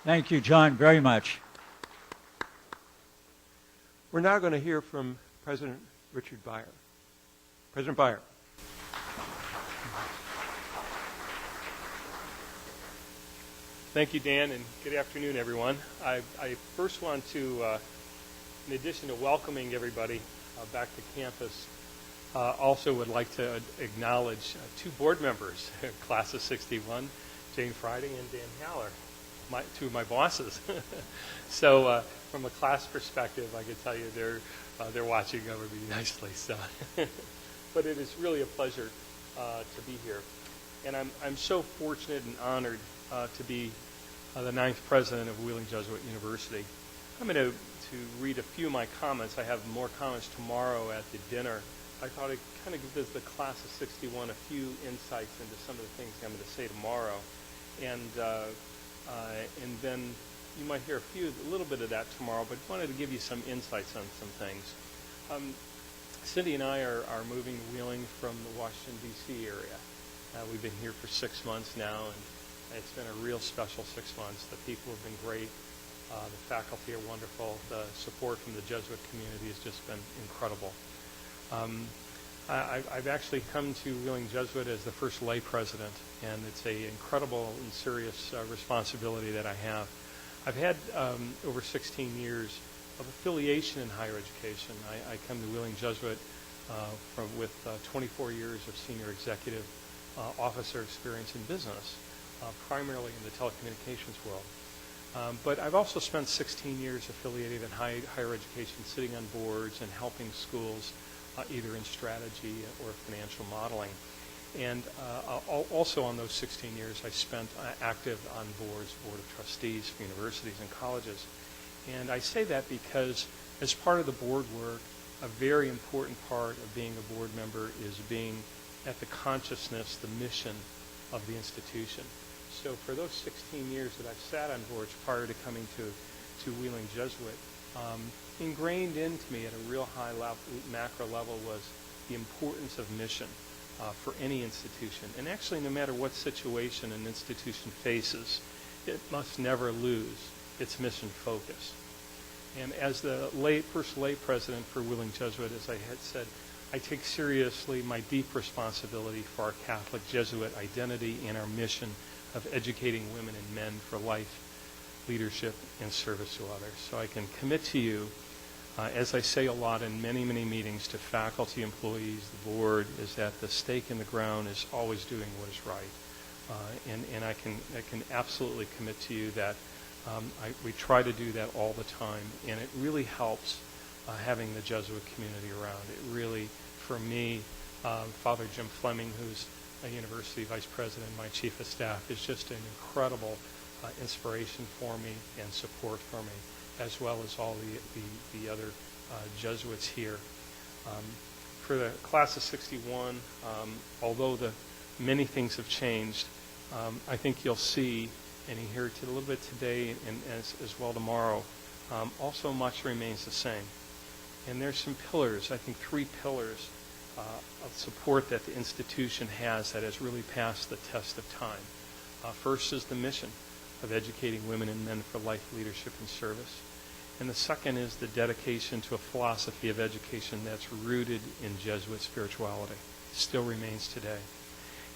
Thank you, John, very much. We're now going to hear from President Richard Beyer. President Beyer. Thank you, Dan, and good afternoon, everyone. I first want to, in addition to welcoming everybody back to campus, also would like to acknowledge two board members, class of 61, Jane Friday and Dan Haller, two of my bosses. So from a class perspective, I can tell you they're watching over me nicely. So, but it is really a pleasure to be here, and I'm so fortunate and honored to be the 9th president of Wheeling Jesuit University. I'm going to read a few of my comments. I have more comments tomorrow at the dinner. I thought I'd kind of give the class of 61 a few insights into some of the things I'm going to say tomorrow, and then you might hear a little bit of that tomorrow, but I wanted to give you some insights on some things. Cindy and I are moving to Wheeling from the Washington, D.C. area. We've been here for 6 months now, and it's been a real special 6 months. The people have been great. The faculty are wonderful. The support from the Jesuit community has just been incredible. I've actually come to Wheeling Jesuit as the first lay president, and it's an incredible and serious responsibility that I have. I've had over 16 years of affiliation in higher education. I come to Wheeling Jesuit with 24 years of senior executive officer experience in business, primarily in the telecommunications world. But I've also spent 16 years affiliated in higher education, sitting on boards and helping schools either in strategy or financial modeling. And also on those 16 years, I spent active on boards, board of trustees for universities and colleges. And I say that because as part of the board work, a very important part of being a board member is being at the consciousness, the mission of the institution. So for those 16 years that I've sat on boards prior to coming to Wheeling Jesuit, ingrained into me at a real high level, macro level was the importance of mission for any institution. And actually, no matter what situation an institution faces, it must never lose its mission focus. And as the first lay president for Wheeling Jesuit, as I had said, I take seriously my deep responsibility for our Catholic Jesuit identity and our mission of educating women and men for life, leadership, and service to others. So I can commit to you, as I say a lot in many, many meetings to faculty, employees, the board, is that the stake in the ground is always doing what is right. And I can absolutely commit to you that we try to do that all the time, and it really helps having the Jesuit community around. It really, for me, Father Jim Fleming, who's a university vice president, my chief of staff, is just an incredible inspiration for me and support for me, as well as all the other Jesuits here. For the class of 61, although many things have changed, I think you'll see, and you hear it a little bit today and as well tomorrow, also much remains the same. And there's some pillars, I think 3 pillars of support that the institution has that has really passed the test of time. First is the mission of educating women and men for life, leadership, and service. And the second is the dedication to a philosophy of education that's rooted in Jesuit spirituality. It still remains today.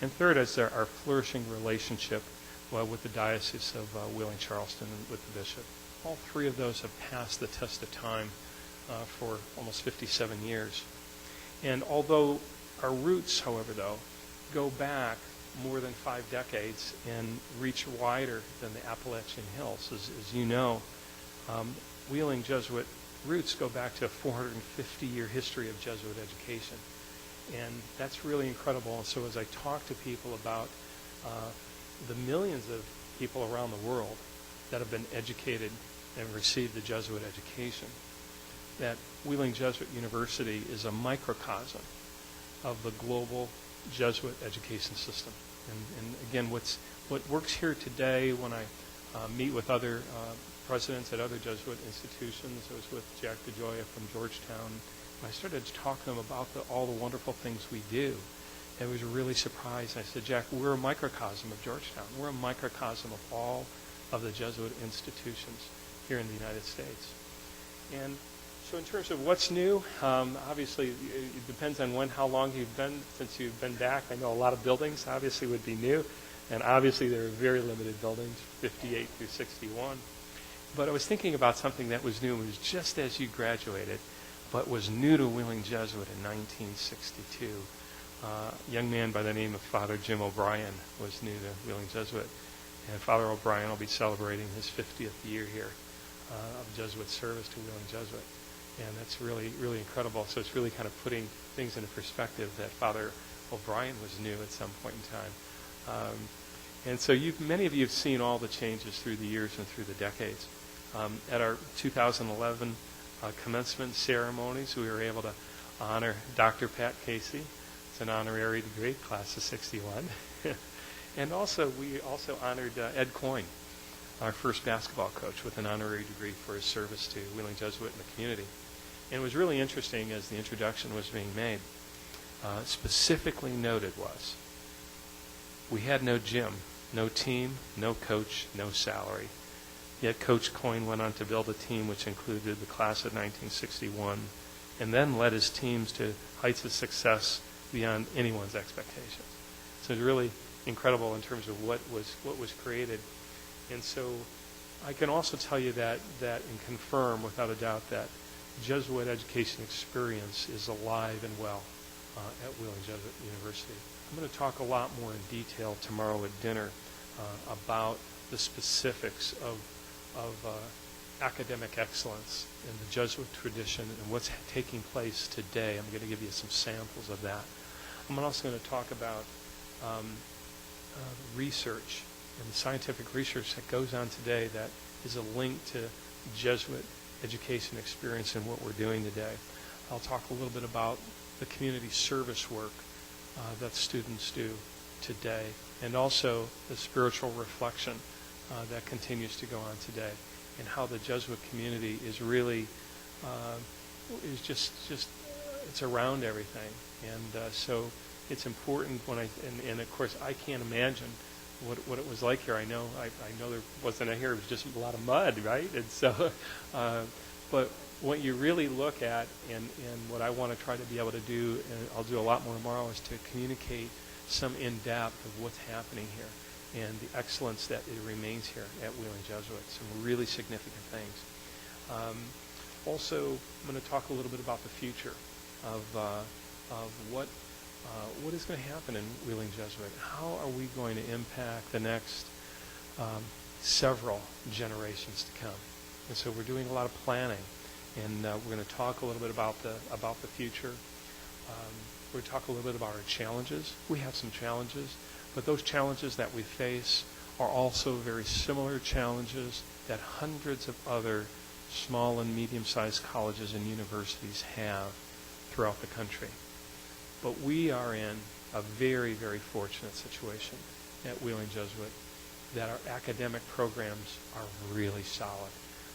And third is our flourishing relationship with the Diocese of Wheeling-Charleston and with the bishop. All 3 of those have passed the test of time for almost 57 years. And although our roots, however, though, go back more than 5 decades and reach wider than the Appalachian Hills, as you know, Wheeling Jesuit roots go back to a 450-year history of Jesuit education. And that's really incredible. And so as I talk to people about the millions of people around the world that have been educated and received the Jesuit education, that Wheeling Jesuit University is a microcosm of the global Jesuit education system. And again, what works here today when I meet with other presidents at other Jesuit institutions, I was with Jack DeGioia from Georgetown, and I started to talk to them about all the wonderful things we do. I was really surprised. I said, Jack, we're a microcosm of Georgetown. We're a microcosm of all of the Jesuit institutions here in the United States. And so in terms of what's new, obviously it depends on how long since you've been back. I know a lot of buildings obviously would be new, and obviously there are very limited buildings, 58 through 61. But I was thinking about something that was new. It was just as you graduated, but was new to Wheeling Jesuit in 1962. A young man by the name of Father Jim O'Brien was new to Wheeling Jesuit. And Father O'Brien will be celebrating his 50th year here of Jesuit service to Wheeling Jesuit. And that's really, really incredible. So it's really kind of putting things into perspective that Father O'Brien was new at some point in time. And so many of you have seen all the changes through the years and through the decades. At our 2011 commencement ceremonies, we were able to honor Dr. Pat Casey. It's an honorary degree, class of 61. And we also honored Ed Coyne, our first basketball coach, with an honorary degree for his service to Wheeling Jesuit and the community. And it was really interesting as the introduction was being made. Specifically noted was, we had no gym, no team, no coach, no salary. Yet Coach Coyne went on to build a team which included the class of 1961 and then led his teams to heights of success beyond anyone's expectations. So it's really incredible in terms of what was created. And so I can also tell you that and confirm without a doubt that Jesuit education experience is alive and well at Wheeling Jesuit University. I'm going to talk a lot more in detail tomorrow at dinner about the specifics of academic excellence in the Jesuit tradition and what's taking place today. I'm going to give you some samples of that. I'm also going to talk about research and the scientific research that goes on today that is a link to Jesuit education experience and what we're doing today. I'll talk a little bit about the community service work that students do today, and also the spiritual reflection that continues to go on today, and how the Jesuit community is really is just it's around everything. And so it's important and of course I can't imagine what it was like here. I know there wasn't here. It was just a lot of mud, right? And so, but what you really look at, and what I want to try to be able to do, and I'll do a lot more tomorrow, is to communicate some in-depth of what's happening here and the excellence that it remains here at Wheeling Jesuit. Some really significant things. Also, I'm going to talk a little bit about the future of what is going to happen in Wheeling Jesuit. How are we going to impact the next several generations to come? And so we're doing a lot of planning, and we're going to talk a little bit about the future. We're going to talk a little bit about our challenges. We have some challenges, but those challenges that we face are also very similar challenges that hundreds of other small and medium-sized colleges and universities have throughout the country. But we are in a very, very fortunate situation at Wheeling Jesuit that our academic programs are really solid.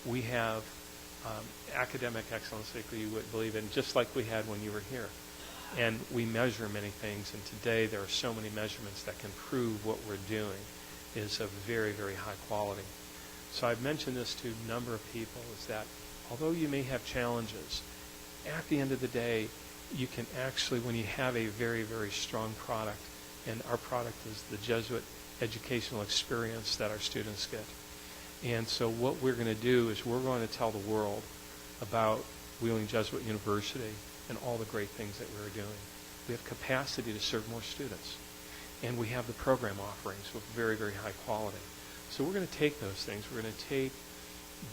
We have academic excellence, like you would believe in, just like we had when you were here. And we measure many things, and today there are so many measurements that can prove what we're doing is of very, very high quality. So I've mentioned this to a number of people, is that although you may have challenges, at the end of the day, you can actually, when you have a very, very strong product, and our product is the Jesuit educational experience that our students get. And so what we're going to do is we're going to tell the world about Wheeling Jesuit University and all the great things that we're doing. We have capacity to serve more students. And we have the program offerings with very, very high quality. So we're going to take those things. We're going to take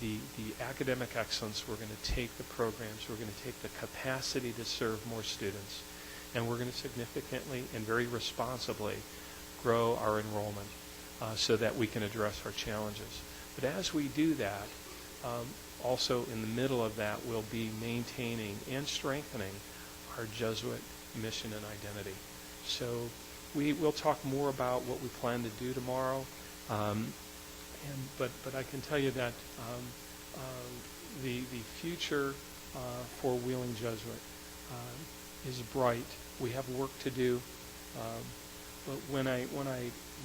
the academic excellence. We're going to take the programs. We're going to take the capacity to serve more students. And we're going to significantly and very responsibly grow our enrollment so that we can address our challenges. But as we do that, also in the middle of that, we'll be maintaining and strengthening our Jesuit mission and identity. So we'll talk more about what we plan to do tomorrow. But I can tell you that the future for Wheeling Jesuit is bright. We have work to do. But when I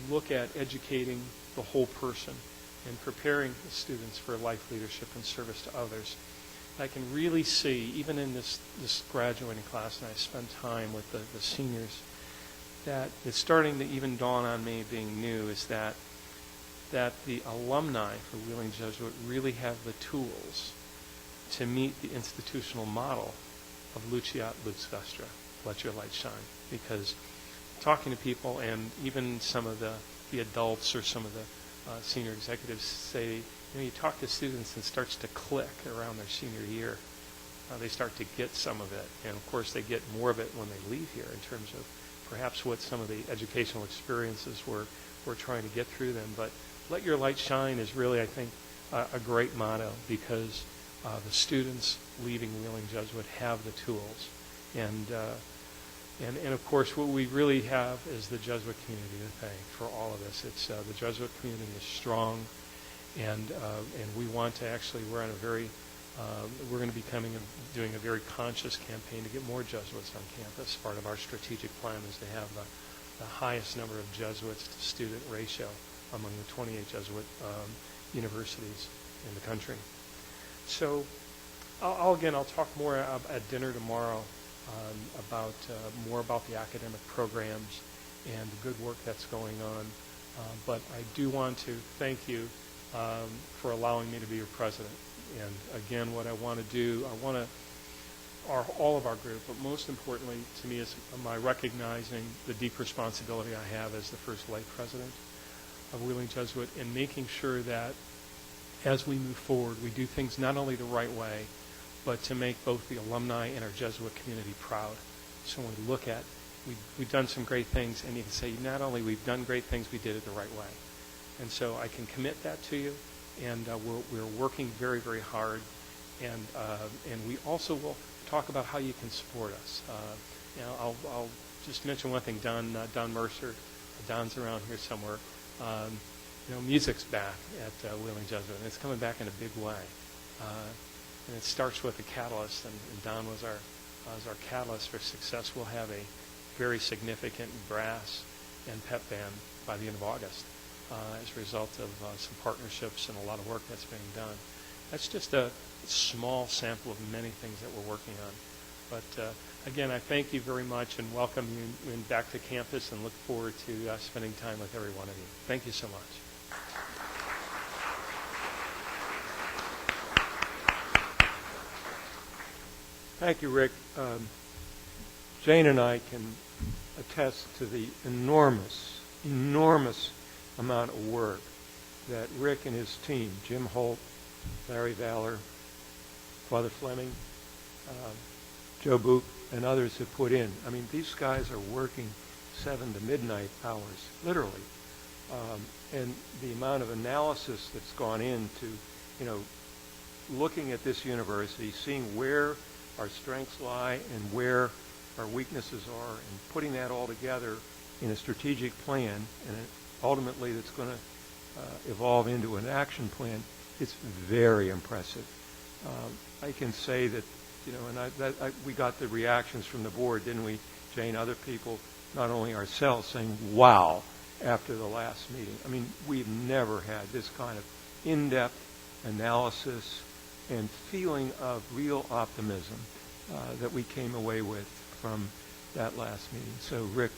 look at educating the whole person, and preparing the students for life leadership and service to others. I can really see, even in this graduating class, and I spend time with the seniors, that it's starting to even dawn on me, being new, is that the alumni for Wheeling Jesuit really have the tools to meet the institutional model of Luciat Lux Vestra, let your light shine. Because talking to people, and even some of the adults or some of the senior executives say, you talk to students and it starts to click around their senior year. They start to get some of it. And of course they get more of it when they leave here in terms of perhaps what some of the educational experiences we're trying to get through them. But let your light shine is really, I think, a great motto, because the students leaving Wheeling Jesuit have the tools. And of course, what we really have is the Jesuit community to thank for all of this. It's the Jesuit community is strong, and we want to actually, we're going to be doing a very conscious campaign to get more Jesuits on campus. Part of our strategic plan is to have the highest number of Jesuits to student ratio among the 28 Jesuit universities in the country. So I'll talk more at dinner tomorrow about more about the academic programs and the good work that's going on. But I do want to thank you for allowing me to be your president. And again, what I want to do, all of our group, but most importantly to me is my recognizing the deep responsibility I have as the first lay president of Wheeling Jesuit, and making sure that as we move forward, we do things not only the right way, but to make both the alumni and our Jesuit community proud. So when we look at, we've done some great things, and you can say, not only we've done great things, we did it the right way. And so I can commit that to you, and we're working very, very hard. And we also will talk about how you can support us. I'll just mention one thing. Don Mercer, Don's around here somewhere. Music's back at Wheeling Jesuit, and it's coming back in a big way. And it starts with a catalyst, and Don was our catalyst for success. We'll have a very significant brass and pep band by the end of August as a result of some partnerships and a lot of work that's being done. That's just a small sample of many things that we're working on. But again, I thank you very much and welcome you back to campus, and look forward to spending time with every one of you. Thank you so much. Thank you, Rick. Jane and I can attest to the enormous amount of work that Rick and his team, Jim Holt, Larry Valor, Father Fleming, Joe Book, and others have put in. I mean, these guys are working 7 to midnight hours, literally. And the amount of analysis that's gone into, looking at this university, seeing where our strengths lie and where our weaknesses are, and putting that all together in a strategic plan, and ultimately that's going to evolve into an action plan. It's very impressive. I can say that, we got the reactions from the board, didn't we, Jane? Other people, not only ourselves, saying, wow, after the last meeting. I mean, we've never had this kind of in-depth analysis and feeling of real optimism that we came away with from that last meeting. So, Rick,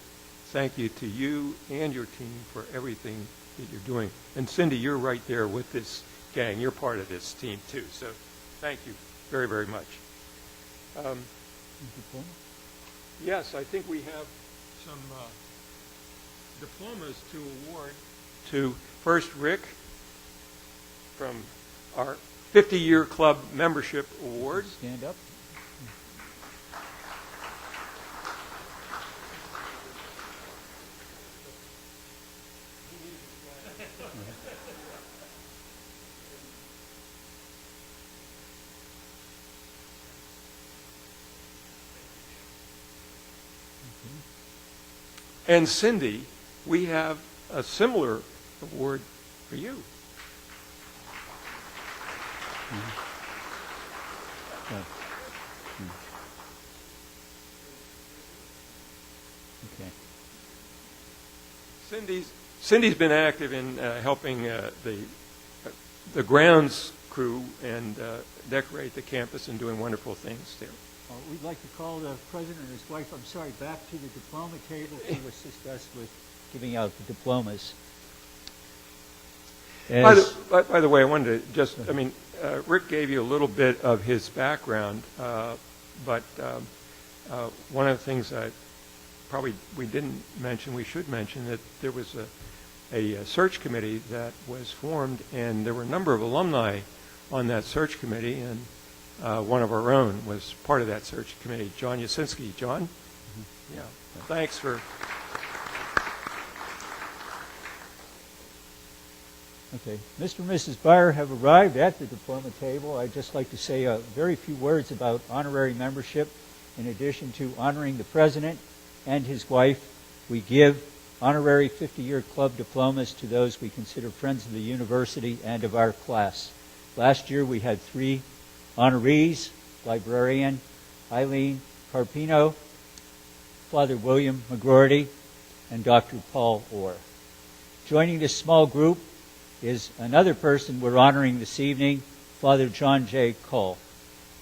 thank you to you and your team for everything that you're doing. And Cindy, you're right there with this gang. You're part of this team, too. So thank you very, very much. Yes, I think we have some diplomas to award to, first, Rick, from our 50-year club membership award. Stand up. And Cindy, we have a similar award for you. Okay. Cindy's been active in helping the the grounds crew and decorate the campus and doing wonderful things there. We'd like to call the president and his wife, back to the diploma table to assist us with giving out the diplomas. By the way, I wanted to just, Rick gave you a little bit of his background, but one of the things that probably we didn't mention, we should mention, that there was a search committee that was formed, and there were a number of alumni on that search committee, and one of our own was part of that search committee, John Yasinski. John? Mm-hmm. Yeah. Thanks for... Okay. Mr. and Mrs. Byer have arrived at the diploma table. I'd just like to say a very few words about honorary membership. In addition to honoring the president and his wife, we give honorary 50-year club diplomas to those we consider friends of the university and of our class. Last year we had 3 honorees: librarian Eileen Carpino, Father William McGroarty, and Dr. Paul Orr. Joining this small group is another person we're honoring this evening, Father John J. Cole,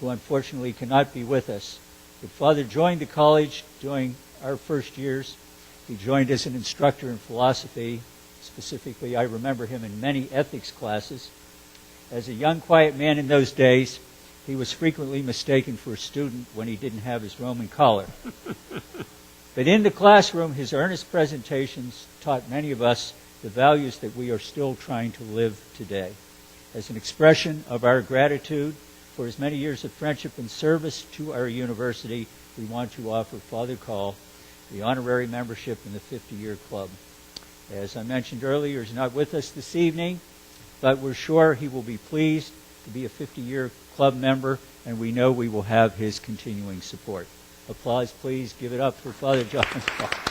who unfortunately cannot be with us. But Father joined the college during our first years. He joined as an instructor in philosophy. Specifically, I remember him in many ethics classes. As a young, quiet man in those days, he was frequently mistaken for a student when he didn't have his Roman collar. But in the classroom, his earnest presentations taught many of us the values that we are still trying to live today. As an expression of our gratitude for his many years of friendship and service to our university, we want to offer Father Cole the honorary membership in the 50-year club. As I mentioned earlier, he's not with us this evening, but we're sure he will be pleased to be a 50-year club member, and we know we will have his continuing support. Applause, please. Give it up for Father John Cole.